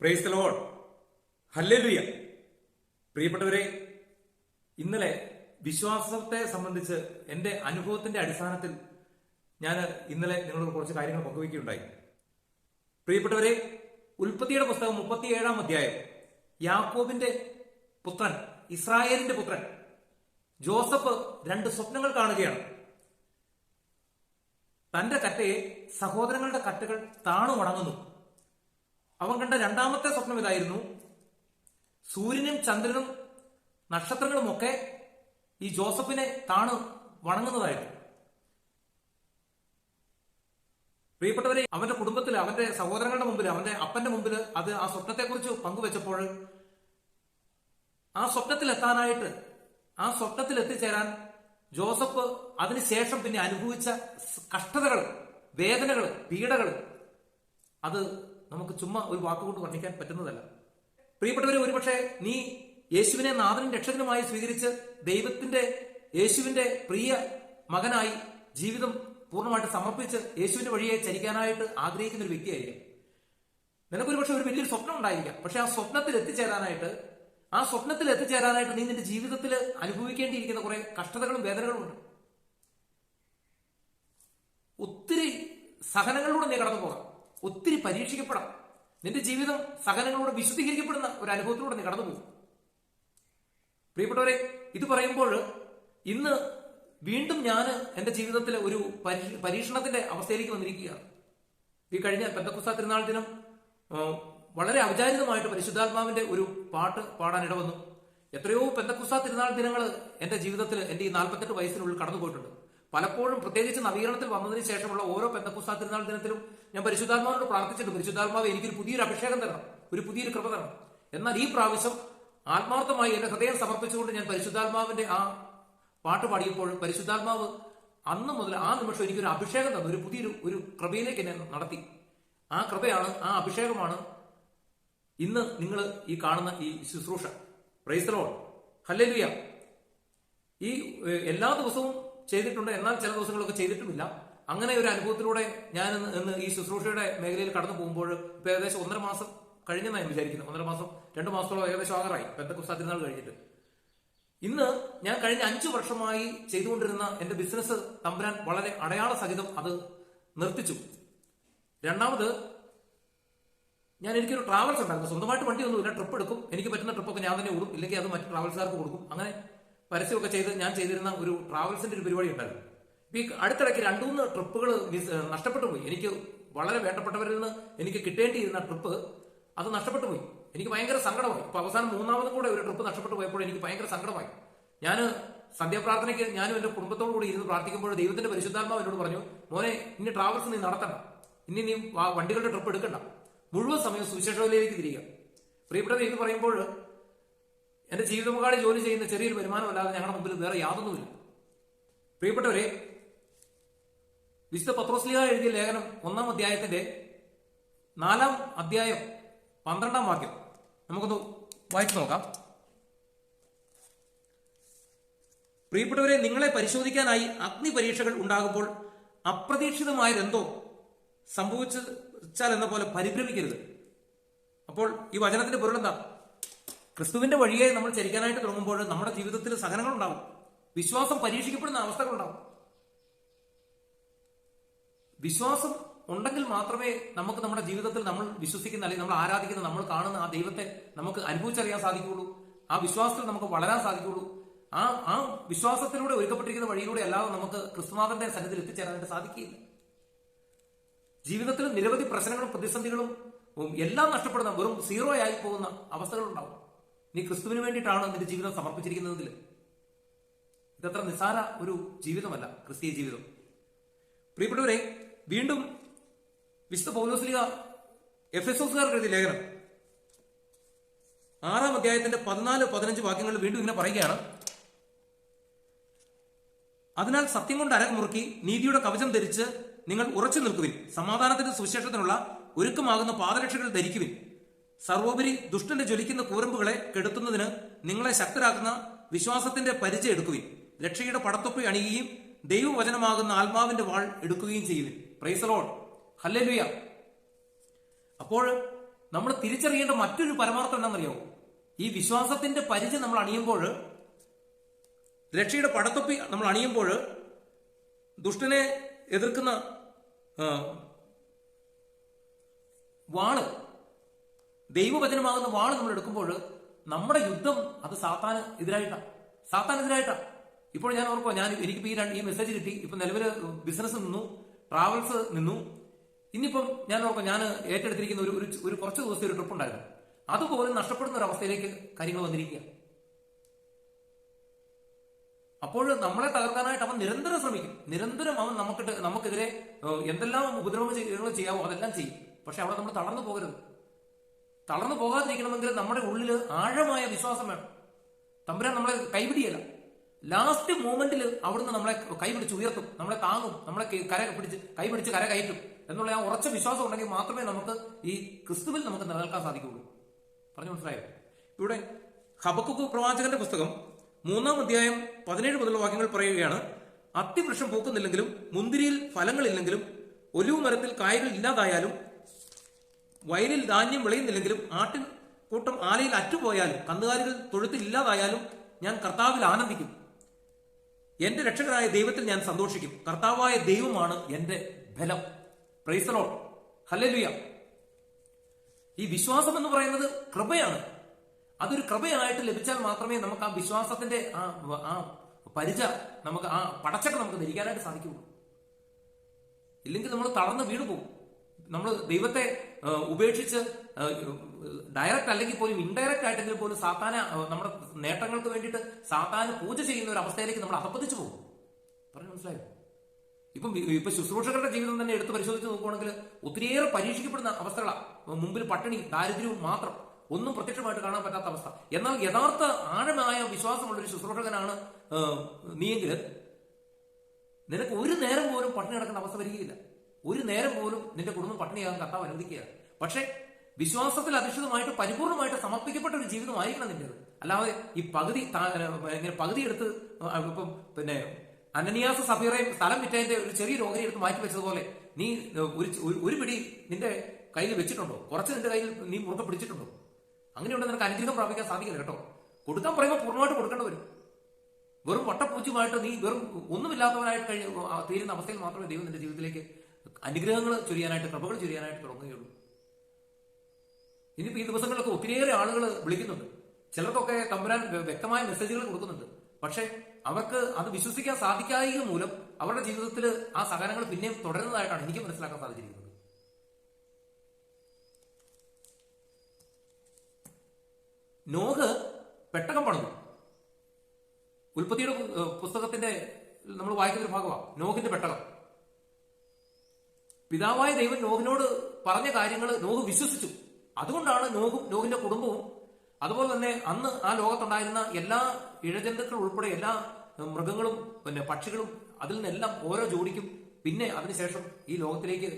Praise the Lord. Hallelujah. പ്രിയപ്പെട്ടവരെ, ഇന്നലെ വിശ്വാസത്തെ സംബന്ധിച്ച് എന്റെ അനുഭവത്തിന്റെ അടിസ്ഥാനത്തിൽ ഞാൻ ഇന്നലെ നിങ്ങളോട് കുറച്ച് കാര്യങ്ങൾ പങ്കുവയ്ക്കുകയുണ്ടായി. പ്രിയപ്പെട്ടവരെ, ഉൽപ്പത്തിയുടെ പുസ്തകം 37-ാം അധ്യായം, യാക്കോബിന്റെ പുത്രൻ, ഇസ്രായേലിന്റെ പുത്രൻ ജോസഫ് 2 സ്വപ്നങ്ങൾ കാണുകയാണ്. തന്റെ കറ്റയെ സഹോദരങ്ങളുടെ കറ്റകൾ താണു വണങ്ങുന്നു. അവൻ കണ്ട 2ാമത്തെ സ്വപ്നം ഇതായിരുന്നു: സൂര്യനും ചന്ദ്രനും നക്ഷത്രങ്ങളുമൊക്കെ ഈ ജോസഫിനെ താണു വണങ്ങുന്നതായിരുന്നു. പ്രിയപ്പെട്ടവരെ, അവന്റെ കുടുംബത്തിൽ, അവന്റെ സഹോദരങ്ങളുടെ മുമ്പിൽ, അവന്റെ അപ്പന്റെ മുമ്പിൽ അത് ആ സ്വപ്നത്തെക്കുറിച്ച് പങ്കുവെച്ചപ്പോൾ ആ സ്വപ്നത്തിലെത്താനായിട്ട്, ആ സ്വപ്നത്തിൽ എത്തിച്ചേരാൻ ജോസഫ് അതിനുശേഷം പിന്നെ അനുഭവിച്ച കഷ്ടതകൾ, വേദനകൾ, പീഡകൾ, അത് നമുക്ക് ചുമ്മാ ഒരു വാക്കുകൊണ്ട് വർണ്ണിക്കാൻ പറ്റുന്നതല്ല. പ്രിയപ്പെട്ടവരെ, ഒരുപക്ഷെ നീ യേശുവിനെ നാഥനും രക്ഷകനുമായി സ്വീകരിച്ച് യേശുവിന്റെ പ്രിയ മകനായി ജീവിതം പൂർണ്ണമായിട്ട് സമർപ്പിച്ച് യേശുവിന്റെ വഴിയെ ചരിക്കാനായിട്ട് ആഗ്രഹിക്കുന്ന ഒരു വ്യക്തിയായിരിക്കും. നിനക്കൊരു പക്ഷെ ഒരു വലിയൊരു സ്വപ്നം ഉണ്ടായിരിക്കാം. പക്ഷെ ആ സ്വപ്നത്തിൽ എത്തിച്ചേരാനായിട്ട് നീ നിന്റെ ജീവിതത്തിൽ അനുഭവിക്കേണ്ടിയിരിക്കുന്ന കുറെ കഷ്ടതകളും വേദനകളും ഉണ്ട്. ഒത്തിരി സഹനങ്ങളിലൂടെ നീ കടന്നു പോകാം, ഒത്തിരി പരീക്ഷിക്കപ്പെടാം. നിന്റെ ജീവിതം സഹനങ്ങളോട് വിശുദ്ധീകരിക്കപ്പെടുന്ന ഒരു അനുഭവത്തിലൂടെ നീ കടന്നു പോകും. പ്രിയപ്പെട്ടവരെ, ഇത് പറയുമ്പോൾ ഇന്ന് വീണ്ടും ഞാൻ എന്റെ ജീവിതത്തിൽ ഒരു പരീക്ഷണത്തിന്റെ അവസ്ഥയിലേക്ക് വന്നിരിക്കുകയാണ്. ഈ കഴിഞ്ഞ പെന്തക്കോസ്താ തിരുനാൾ ദിനം വളരെ ഔചാരികമായിട്ട് പരിശുദ്ധാത്മാവിന്റെ ഒരു പാട്ട് പാടാൻ ഇടവന്നു. എത്രയോ പെന്തക്കോസ്താ തിരുനാൾ ദിനങ്ങൾ എന്റെ ജീവിതത്തിൽ, എന്റെ ഈ 48 വയസ്സിനുള്ളിൽ കടന്നു പോയിട്ടുണ്ട്. പലപ്പോഴും, പ്രത്യേകിച്ച് നവീകരണത്തിൽ വന്നതിന് ശേഷമുള്ള ഓരോ പെന്തക്കോസ്താ തിരുനാൾ ദിനത്തിലും ഞാൻ പരിശുദ്ധാത്മാവിനോട് പ്രാർത്ഥിച്ചിട്ടുണ്ട്, പരിശുദ്ധാത്മാവ് എനിക്കൊരു പുതിയൊരു അഭിഷേകം തരണം, ഒരു പുതിയൊരു കൃപ തരണം. എന്നാൽ ഈ പ്രാവശ്യം ആത്മാർത്ഥമായി എന്റെ ഹൃദയം സമർപ്പിച്ചുകൊണ്ട് ഞാൻ പരിശുദ്ധാത്മാവിന്റെ ആ പാട്ട് പാടിയപ്പോൾ പരിശുദ്ധാത്മാവ് അന്ന് മുതൽ ആ നിമിഷം എനിക്കൊരു അഭിഷേകം തന്നു, ഒരു പുതിയൊരു കൃപയിലേക്ക് എന്നെ നടത്തി. ആ കൃപയാണ്, ആ അഭിഷേകമാണ് ഇന്ന് നിങ്ങൾ ഈ കാണുന്ന ഈ ശുശ്രൂഷ. Praise the Lord. ഹല്ലേലൂയ. ഈ എല്ലാ ദിവസവും ചെയ്തിട്ടുണ്ട്, എന്നാൽ ചില ദിവസങ്ങളൊക്കെ ചെയ്തിട്ടുമില്ല. അങ്ങനെ ഒരു അനുഭവത്തിലൂടെ ഞാൻ ഇന്ന് ഈ ശുശ്രൂഷയുടെ മേഖലയിൽ കടന്നു പോകുമ്പോൾ ഇപ്പൊ ഏകദേശം 1.5 മാസം കഴിഞ്ഞെന്നാണ് ഞാൻ വിചാരിക്കുന്നത്. 1.5 മാസം 2 മാസത്തോളം ഏകദേശം ആകാറായി പെന്തക്കോസ്താ തിരുനാൾ കഴിഞ്ഞിട്ട്. ഇന്ന് ഞാൻ കഴിഞ്ഞ 5 വർഷമായി ചെയ്തുകൊണ്ടിരുന്ന എന്റെ ബിസിനസ് തമ്പുരാൻ വളരെ അടയാള സഹിതം അത് നിർത്തിച്ചു. രണ്ടാമത്, എനിക്കൊരു ട്രാവൽസ് ഉണ്ടായിരുന്നു. സ്വന്തമായിട്ട് വണ്ടിയൊന്നുമില്ല, ട്രിപ്പ് എടുക്കും, എനിക്ക് പറ്റുന്ന ട്രിപ്പൊക്കെ ഞാൻ തന്നെ ഓടും, ഇല്ലെങ്കിൽ അത് മറ്റു ട്രാവൽസുകാർക്ക് കൊടുക്കും. അങ്ങനെ പരസ്യമൊക്കെ ചെയ്ത് ഞാൻ ചെയ്തിരുന്ന ഒരു ട്രാവൽസിന്റെ ഒരു പരിപാടി ഉണ്ടായിരുന്നു. ഈ അടുത്തിടയ്ക്ക് 2-3 ട്രിപ്പുകൾ നഷ്ടപ്പെട്ടു പോയി. എനിക്ക് വളരെ വേണ്ടപ്പെട്ടവരിൽ നിന്ന് എനിക്ക് കിട്ടേണ്ടിയിരുന്ന ട്രിപ്പ് അത് നഷ്ടപ്പെട്ടു പോയി. എനിക്ക് ഭയങ്കര സങ്കടമായി. ഇപ്പൊ അവസാനം 3ാമതും കൂടെ ഒരു ട്രിപ്പ് നഷ്ടപ്പെട്ടു പോയപ്പോൾ എനിക്ക് ഭയങ്കര സങ്കടമായി. ഞാൻ സന്ധ്യാപ്രാർത്ഥനയ്ക്ക് ഞാനും എന്റെ കുടുംബത്തോടു കൂടി ഇരുന്ന് പ്രാർത്ഥിക്കുമ്പോൾ ദൈവത്തിന്റെ പരിശുദ്ധാത്മാവ് എന്നോട് പറഞ്ഞു, മോനെ, ഇനി ട്രാവൽസ് നീ നടത്തണ്ട, ഇനി നീ വണ്ടികളുടെ ട്രിപ്പ് എടുക്കണ്ട, മുഴുവൻ സമയം സുവിശേഷത്തിലേക്ക് തിരിയുക. പ്രിയപ്പെട്ടവരെ, ഇത് പറയുമ്പോൾ എന്റെ ജീവിതപങ്കാളി ജോലി ചെയ്യുന്ന ചെറിയൊരു വരുമാനമല്ലാതെ ഞങ്ങളുടെ മുമ്പിൽ വേറെ യാതൊന്നുമില്ല. പ്രിയപ്പെട്ടവരെ, വിശുദ്ധ പത്രോസ്ലീഹ എഴുതിയ ലേഖനം 1-ാം അധ്യായത്തിന്റെ 4-ാം അധ്യായം 12-ാം വാക്യം നമുക്കൊന്ന് വായിച്ചു നോക്കാം. പ്രിയപ്പെട്ടവരെ, നിങ്ങളെ പരിശോധിക്കാനായി അഗ്നി പരീക്ഷകൾ ഉണ്ടാകുമ്പോൾ അപ്രതീക്ഷിതമായതെന്തോ സംഭവിച്ചാൽ എന്ന പോലെ പരിഭ്രമിക്കരുത്. അപ്പോൾ ഈ വചനത്തിന്റെ പൊരുൾ എന്താ? ക്രിസ്തുവിന്റെ വഴിയെ നമ്മൾ ചരിക്കാനായിട്ട് തുടങ്ങുമ്പോൾ നമ്മുടെ ജീവിതത്തിൽ സഹനങ്ങൾ ഉണ്ടാവും, വിശ്വാസം പരീക്ഷിക്കപ്പെടുന്ന അവസ്ഥകളുണ്ടാവും. വിശ്വാസം ഉണ്ടെങ്കിൽ മാത്രമേ നമുക്ക് നമ്മുടെ ജീവിതത്തിൽ നമ്മൾ വിശ്വസിക്കുന്ന, അല്ലെങ്കിൽ നമ്മൾ ആരാധിക്കുന്ന, നമ്മൾ കാണുന്ന ആ ദൈവത്തെ നമുക്ക് അനുഭവിച്ചറിയാൻ സാധിക്കുകയുള്ളൂ. ആ വിശ്വാസത്തിൽ നമുക്ക് വളരാൻ സാധിക്കുകയുള്ളൂ. ആ വിശ്വാസത്തിലൂടെ ഒരുക്കപ്പെട്ടിരിക്കുന്ന വഴിയിലൂടെ അല്ലാതെ നമുക്ക് ക്രിസ്തുനാഥന്റെ സന്നിധിയിൽ എത്തിച്ചേരാനായിട്ട് സാധിക്കുകയില്ല. ജീവിതത്തിൽ നിരവധി പ്രശ്നങ്ങളും പ്രതിസന്ധികളും എല്ലാം നഷ്ടപ്പെടുന്ന, വെറും 0 ആയി പോകുന്ന അവസ്ഥകളുണ്ടാവും. നീ ക്രിസ്തുവിന് വേണ്ടിയിട്ടാണ് നിന്റെ ജീവിതം സമർപ്പിച്ചിരിക്കുന്നതിൽ. ഇതത്ര നിസ്സാര ഒരു ജീവിതമല്ല ക്രിസ്തീയ ജീവിതം. പ്രിയപ്പെട്ടവരെ, വീണ്ടും വിശുദ്ധ പൗലോസ്ലീഹ എഫെസോസുകാർക്ക് എഴുതിയ ലേഖനം 6-ാം അധ്യായത്തിന്റെ 14-15 വാക്യങ്ങളിൽ വീണ്ടും ഇങ്ങനെ പറയുകയാണ്: അതിനാൽ സത്യം കൊണ്ട് അരമുറുക്കി നീതിയുടെ കവചം ധരിച്ച് നിങ്ങൾ ഉറച്ചു നിൽക്കുവിൻ, സമാധാനത്തിന്റെ സുവിശേഷത്തിനുള്ള ഒരുക്കമാകുന്ന പാദരക്ഷകൾ ധരിക്കുവിൻ, സർവോപരി ദുഷ്ടന്റെ ജ്വലിക്കുന്ന കൂരമ്പുകളെ കെടുത്തുന്നതിന് നിങ്ങളെ ശക്തരാക്കുന്ന വിശ്വാസത്തിന്റെ പരിചയം എടുക്കുവിൻ, രക്ഷയുടെ പടത്തൊപ്പി അണിയുകയും ദൈവവചനമാകുന്ന ആത്മാവിന്റെ വാൾ എടുക്കുകയും ചെയ്യുവിൻ. Praise the Lord. ഹല്ലേലൂയ. അപ്പോൾ നമ്മൾ തിരിച്ചറിയേണ്ട മറ്റൊരു പരമാർത്ഥം എന്താണെന്നറിയാവോ? ഈ വിശ്വാസത്തിന്റെ പരിചയം നമ്മൾ അണിയുമ്പോൾ, രക്ഷയുടെ പടത്തൊപ്പി നമ്മൾ അണിയുമ്പോൾ, ദുഷ്ടനെ എതിർക്കുന്ന വാള്, ദൈവവചനമാകുന്ന വാള് നമ്മൾ എടുക്കുമ്പോൾ നമ്മുടെ യുദ്ധം അത് സാത്താന് എതിരായിട്ടാ. ഇപ്പോൾ ഞാൻ ഓർക്കുക, എനിക്കിപ്പോ ഈ മെസ്സേജ് കിട്ടി. ഇപ്പൊ നിലവില് ബിസിനസ് നിന്നു, ട്രാവൽസ് നിന്നു. ഇനിയിപ്പം ഞാൻ ഓർക്കുക, ഞാൻ ഏറ്റെടുത്തിരിക്കുന്ന ഒരു കുറച്ച് ദിവസത്തെ ഒരു ട്രിപ്പ് ഉണ്ടായിരുന്നു. അതുപോലും നഷ്ടപ്പെടുന്ന ഒരു അവസ്ഥയിലേക്ക് കാര്യങ്ങൾ വന്നിരിക്കുക. അപ്പോൾ നമ്മളെ തകർക്കാനായിട്ട് അവൻ നിരന്തരം ശ്രമിക്കും. നിരന്തരം അവൻ നമുക്കെതിരെ എന്തെല്ലാം ഉപദ്രവങ്ങൾ ചെയ്യാവോ അതെല്ലാം ചെയ്യും. പക്ഷെ അവിടെ നമ്മൾ തളർന്നു പോകരുത്. തളർന്നു പോകാതിരിക്കണമെങ്കിൽ നമ്മുടെ ഉള്ളിൽ ആഴമായ വിശ്വാസം വേണം. തമ്പുരാൻ നമ്മളെ കൈപിടിയല്ല. ലാസ്റ്റ് മൂമെന്റിൽ അവിടുന്ന് നമ്മളെ കൈപിടിച്ച് ഉയർത്തും, നമ്മളെ താങ്ങും, നമ്മളെ കൈപിടിച്ച് കര കയറ്റും എന്നുള്ള ആ ഉറച്ച വിശ്വാസം ഉണ്ടെങ്കിൽ മാത്രമേ നമുക്ക് ഈ ക്രിസ്തുവിൽ നമുക്ക് നിലനിൽക്കാൻ സാധിക്കുകയുള്ളൂ. പറഞ്ഞു മനസ്സിലായോ? ഇവിടെ ഹബക്കൂക്ക് പ്രവാചകന്റെ പുസ്തകം 3-ാം അധ്യായം 17 മുതലുള്ള വാക്യങ്ങൾ പറയുകയാണ്: അത്തിവൃക്ഷം പൂക്കുന്നില്ലെങ്കിലും, മുന്തിരിയിൽ ഫലങ്ങളില്ലെങ്കിലും, ഒലിവ് മരത്തിൽ കായകൾ ഇല്ലാതായാലും, വയലിൽ ധാന്യം വിളയുന്നില്ലെങ്കിലും, ആട്ടിൻ കൂട്ടം ആലയിൽ അറ്റുപോയാലും, കന്നുകാലികൾ തൊഴുത്തിൽ ഇല്ലാതായാലും, ഞാൻ കർത്താവിൽ ആനന്ദിക്കും. എന്റെ രക്ഷകനായ ദൈവത്തിൽ ഞാൻ സന്തോഷിക്കും. കർത്താവായ ദൈവമാണ് എന്റെ ബലം. Praise the Lord. ഹല്ലേലൂയ. ഈ വിശ്വാസം എന്ന് പറയുന്നത് കൃപയാണ്. അതൊരു കൃപയായിട്ട് ലഭിച്ചാൽ മാത്രമേ നമുക്ക് ആ വിശ്വാസത്തിന്റെ ആ പരിച, നമുക്ക് ആ പടച്ചക്ക നമുക്ക് ധരിക്കാനായിട്ട് സാധിക്കുകയുള്ളൂ. ഇല്ലെങ്കിൽ നമ്മൾ തളർന്ന് വീണു പോകും. നമ്മൾ ദൈവത്തെ ഉപേക്ഷിച്ച് ഡയറക്റ്റ് അല്ലെങ്കിൽ പോലും ഇൻഡയറക്റ്റ് ആയിട്ടെങ്കിലും പോലും സാത്താന നമ്മുടെ നേട്ടങ്ങൾക്ക് വേണ്ടിയിട്ട് സാത്താന് പൂജ ചെയ്യുന്ന ഒരു അവസ്ഥയിലേക്ക് നമ്മൾ അധപ്പതിച്ചു പോകും. പറഞ്ഞു മനസ്സിലായോ? ഇപ്പൊ ശുശ്രൂഷകരുടെ ജീവിതം തന്നെ എടുത്ത് പരിശോധിച്ച് നോക്കുകയാണെങ്കിൽ ഒത്തിരിയേറെ പരീക്ഷിക്കപ്പെടുന്ന അവസ്ഥകളാണ്. മുമ്പിൽ പട്ടിണി, ദാരിദ്ര്യവും മാത്രം, ഒന്നും പ്രത്യക്ഷമായിട്ട് കാണാൻ പറ്റാത്ത അവസ്ഥ. എന്നാൽ യഥാർത്ഥ ആഴമായ വിശ്വാസമുള്ളൊരു ശുശ്രൂഷകനാണ് നീയെങ്കിൽ നിനക്ക് ഒരു നേരം പോലും പട്ടിണി കിടക്കുന്ന അവസ്ഥ വരികയില്ല. ഒരു നേരം പോലും നിന്റെ കുടുംബം പട്ടിണിയാകാൻ കർത്താവ് അനുവദിക്കുകയാണ്. പക്ഷെ വിശ്വാസത്തിൽ അധിഷ്ഠിതമായിട്ട് പരിപൂർണമായിട്ട് സമർപ്പിക്കപ്പെട്ട ഒരു ജീവിതമായിരിക്കണം നിന്റേത്. അല്ലാതെ ഈ പകുതി എടുത്ത് ഇപ്പം അനനിയാസ് സഫീറയും സ്ഥലം വിറ്റതിന്റെ ഒരു ചെറിയ ഓഹരി എടുത്ത് മാറ്റി വെച്ചതുപോലെ നീ ഒരു പിടി നിന്റെ കയ്യിൽ വെച്ചിട്ടുണ്ടോ? കുറച്ച് നിന്റെ കയ്യിൽ നീ മുറുകെ പിടിച്ചിട്ടുണ്ടോ? അങ്ങനെയുണ്ട് നിനക്ക് അനുഗ്രഹം പ്രാപിക്കാൻ സാധിക്കില്ല കേട്ടോ. കൊടുക്കാൻ പറയുമ്പോൾ പൂർണ്ണമായിട്ട് കൊടുക്കേണ്ടി വരും. വെറും വട്ടപ്പൂജ്യമായിട്ട് നീ വെറും ഒന്നുമില്ലാത്തവനായിട്ട് തീരുന്ന അവസ്ഥയിൽ മാത്രമേ ദൈവം നിന്റെ ജീവിതത്തിലേക്ക് അനുഗ്രഹങ്ങൾ ചൊരിയാനായിട്ട്, കൃപകൾ ചൊരിയാനായിട്ട് തുടങ്ങുകയുള്ളൂ. ഇനിയിപ്പോ ഈ ദിവസങ്ങളിലൊക്കെ ഒത്തിരിയേറെ ആളുകൾ വിളിക്കുന്നുണ്ട്. ചിലർക്കൊക്കെ തമ്പുരാൻ വ്യക്തമായ മെസ്സേജുകൾ കൊടുക്കുന്നുണ്ട്. പക്ഷെ അവർക്ക് അത് വിശ്വസിക്കാൻ സാധിക്കായക മൂലം അവരുടെ ജീവിതത്തിൽ ആ സഹനങ്ങൾ പിന്നെയും തുടരുന്നതായിട്ടാണ് എനിക്ക് മനസ്സിലാക്കാൻ സാധിച്ചിരിക്കുന്നത്. നോഹ് പെട്ടകം പണിതു. ഉൽപ്പത്തിയുടെ പുസ്തകത്തിന്റെ നമ്മൾ വായിക്കുന്ന ഒരു ഭാഗമാണ് നോഹിന്റെ പെട്ടകം. പിതാവായ ദൈവം നോഹിനോട് പറഞ്ഞ കാര്യങ്ങൾ നോഹ് വിശ്വസിച്ചു. അതുകൊണ്ടാണ് നോഹിന്റെ കുടുംബവും അതുപോലെ തന്നെ അന്ന് ആ ലോകത്തുണ്ടായിരുന്ന എല്ലാ ഇഴജന്തുക്കൾ ഉൾപ്പെടെ എല്ലാ മൃഗങ്ങളും പക്ഷികളും അതിൽ നിന്നെല്ലാം ഓരോ ജോഡിക്കും പിന്നെ അതിനുശേഷം ഈ ലോകത്തിലേക്ക്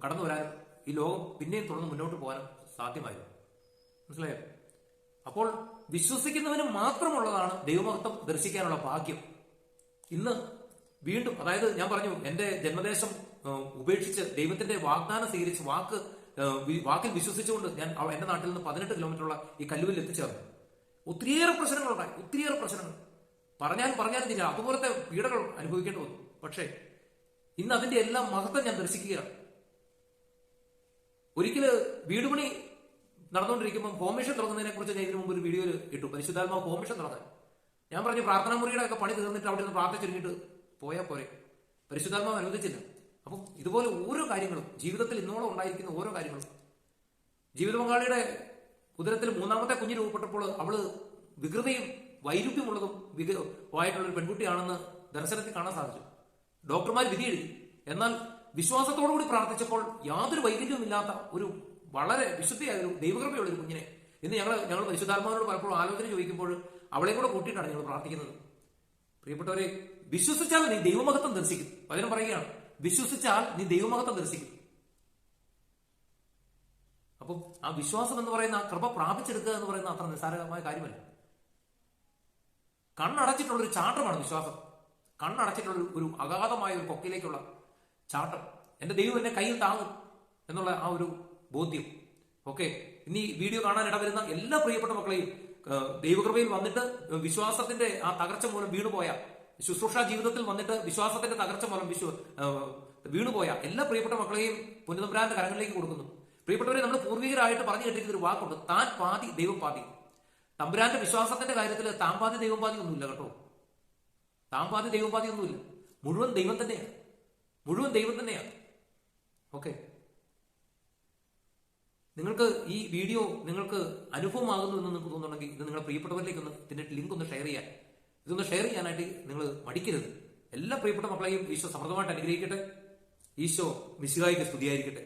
കടന്നു വരാനും ഈ ലോകം പിന്നെയും തുടർന്ന് മുന്നോട്ട് പോകാനും സാധ്യമായിരുന്നു. മനസ്സിലായോ? അപ്പോൾ വിശ്വസിക്കുന്നവന് മാത്രമുള്ളതാണ് ദൈവമഹത്വം ദർശിക്കാനുള്ള ഭാഗ്യം. ഇന്ന് വീണ്ടും, അതായത് ഞാൻ പറഞ്ഞു, എന്റെ ജന്മദേശം ഉപേക്ഷിച്ച് ദൈവത്തിന്റെ വാഗ്ദാനം സ്വീകരിച്ച് വാക്കിൽ വിശ്വസിച്ചുകൊണ്ട് ഞാൻ എന്റെ നാട്ടിൽ നിന്ന് 18 കിലോമീറ്ററുള്ള ഈ കല്ലുവിൽ എത്തിച്ചേർന്നു. ഒത്തിരിയേറെ പ്രശ്നങ്ങളുണ്ടായി, ഒത്തിരിയേറെ പ്രശ്നങ്ങൾ പറഞ്ഞാലും തീരെ അതുപോലത്തെ പീഡകൾ അനുഭവിക്കേണ്ടി വന്നു. പക്ഷേ ഇന്ന് അതിന്റെ എല്ലാം മഹത്വം ഞാൻ ദർശിക്കുകയാണ്. ഒരിക്കല് വീടുപണി നടന്നുകൊണ്ടിരിക്കുമ്പോൾ ഫോർമേഷൻ തുടങ്ങുന്നതിനെ കുറിച്ച് ഞാൻ ഇതിനു മുമ്പ് ഒരു വീഡിയോയിൽ ഇട്ടു. പരിശുദ്ധാത്മാവ് ഫോർമേഷൻ തുടങ്ങാൻ ഞാൻ പറഞ്ഞു, പ്രാർത്ഥനാ മുറിയുടെ ഒക്കെ പണി തീർന്നിട്ട് അവിടെ നിന്ന് പ്രാർത്ഥിച്ചിരുന്നിട്ട് പോയാൽ പോരെ. പരിശുദ്ധാത്മാവ് അനുവദിച്ചില്ല. അപ്പം ഇതുപോലെ ഓരോ കാര്യങ്ങളും ജീവിതത്തിൽ ഇന്നോളം ഉണ്ടായിരിക്കുന്ന ഓരോ കാര്യങ്ങളും, ജീവിത പങ്കാളിയുടെ ഉദരത്തിൽ 3ാമത്തെ കുഞ്ഞ് രൂപപ്പെട്ടപ്പോൾ അവള് വികൃതയും വൈരുദ്ധ്യമുള്ളതും ആയിട്ടുള്ളൊരു പെൺകുട്ടിയാണെന്ന് ദർശനത്തിൽ കാണാൻ സാധിച്ചു. ഡോക്ടർമാർ വിധി എഴുതി. എന്നാൽ വിശ്വാസത്തോടുകൂടി പ്രാർത്ഥിച്ചപ്പോൾ യാതൊരു വൈകല്യവുമില്ലാത്ത ഒരു വളരെ വിശുദ്ധിയായ ഒരു ദൈവകൃപയുള്ള ഒരു കുഞ്ഞിനെ ഇന്ന് ഞങ്ങൾ പരിശുദ്ധാത്മാവിനോട് പലപ്പോഴും ആലോചന ചോദിക്കുമ്പോൾ അവളെ കൂടെ കൂട്ടിയിട്ടാണ് ഞങ്ങൾ പ്രാർത്ഥിക്കുന്നത്. പ്രിയപ്പെട്ടവരെ, വിശ്വസിച്ചാൽ നീ ദൈവമഹത്വം ദർശിക്കും. വചനം പറയുകയാണ്, വിശ്വസിച്ചാൽ നീ ദൈവമഹത്വം ദർശിക്കും. അപ്പം ആ വിശ്വാസം എന്ന് പറയുന്ന ആ കൃപ പ്രാപിച്ചെടുക്കുക എന്ന് പറയുന്ന അത്ര നിസ്സാരമായ കാര്യമല്ല. കണ്ണടച്ചിട്ടുള്ളൊരു ചാട്ടമാണ് വിശ്വാസം. കണ്ണടച്ചിട്ടുള്ള ഒരു അഗാധമായ ഒരു കൊക്കയിലേക്കുള്ള ചാട്ടം. എന്റെ ദൈവം എന്നെ കയ്യിൽ താങ്ങും എന്നുള്ള ആ ഒരു ബോധ്യം. ഓക്കെ, ഇനി വീഡിയോ കാണാൻ ഇടവരുന്ന എല്ലാ പ്രിയപ്പെട്ട മക്കളെയും ദൈവകൃപയിൽ വന്നിട്ട് വിശ്വാസത്തിന്റെ ആ തകർച്ച മൂലം വീണുപോയ, ശുശ്രൂഷ ജീവിതത്തിൽ വന്നിട്ട് വിശ്വാസത്തിന്റെ തകർച്ച മൂലം വീണുപോയ എല്ലാ പ്രിയപ്പെട്ട മക്കളെയും പുനതമ്പുരാന്റെ കരങ്ങളിലേക്ക് കൊടുക്കുന്നു. പ്രിയപ്പെട്ടവരെ, നമ്മൾ പൂർവികരായിട്ട് പറഞ്ഞു കേട്ടിരിക്കുന്ന ഒരു വാക്കുണ്ട്, താൻ പാതി ദൈവം പാതി. തമ്പുരാന്റെ വിശ്വാസത്തിന്റെ കാര്യത്തിൽ താൻ പാതി ദൈവം പാതി ഒന്നുമില്ല കേട്ടോ. താൻ പാതി ദൈവം പാതി ഒന്നുമില്ല, മുഴുവൻ ദൈവം തന്നെയാണ്, മുഴുവൻ ദൈവം തന്നെയാണ്. ഓക്കെ, നിങ്ങൾക്ക് ഈ വീഡിയോ നിങ്ങൾക്ക് അനുഭവമാകുന്നു എന്ന് നിങ്ങൾക്ക് തോന്നുന്നുണ്ടെങ്കിൽ ഇത് നിങ്ങളുടെ പ്രിയപ്പെട്ടവരിലേക്ക് ഒന്ന് ഇതിന്റെ ലിങ്ക് ഒന്ന് ഷെയർ ചെയ്യാൻ, ഇതൊന്ന് ഷെയർ ചെയ്യാനായിട്ട് നിങ്ങൾ മടിക്കരുത്. എല്ലാ പ്രിയപ്പെട്ട മക്കളെയും ഈശോ സമൃദ്ധമായിട്ട് അനുഗ്രഹിക്കട്ടെ. ഈശോ മിശിഹായിക്ക് സ്തുതിയായിരിക്കട്ടെ.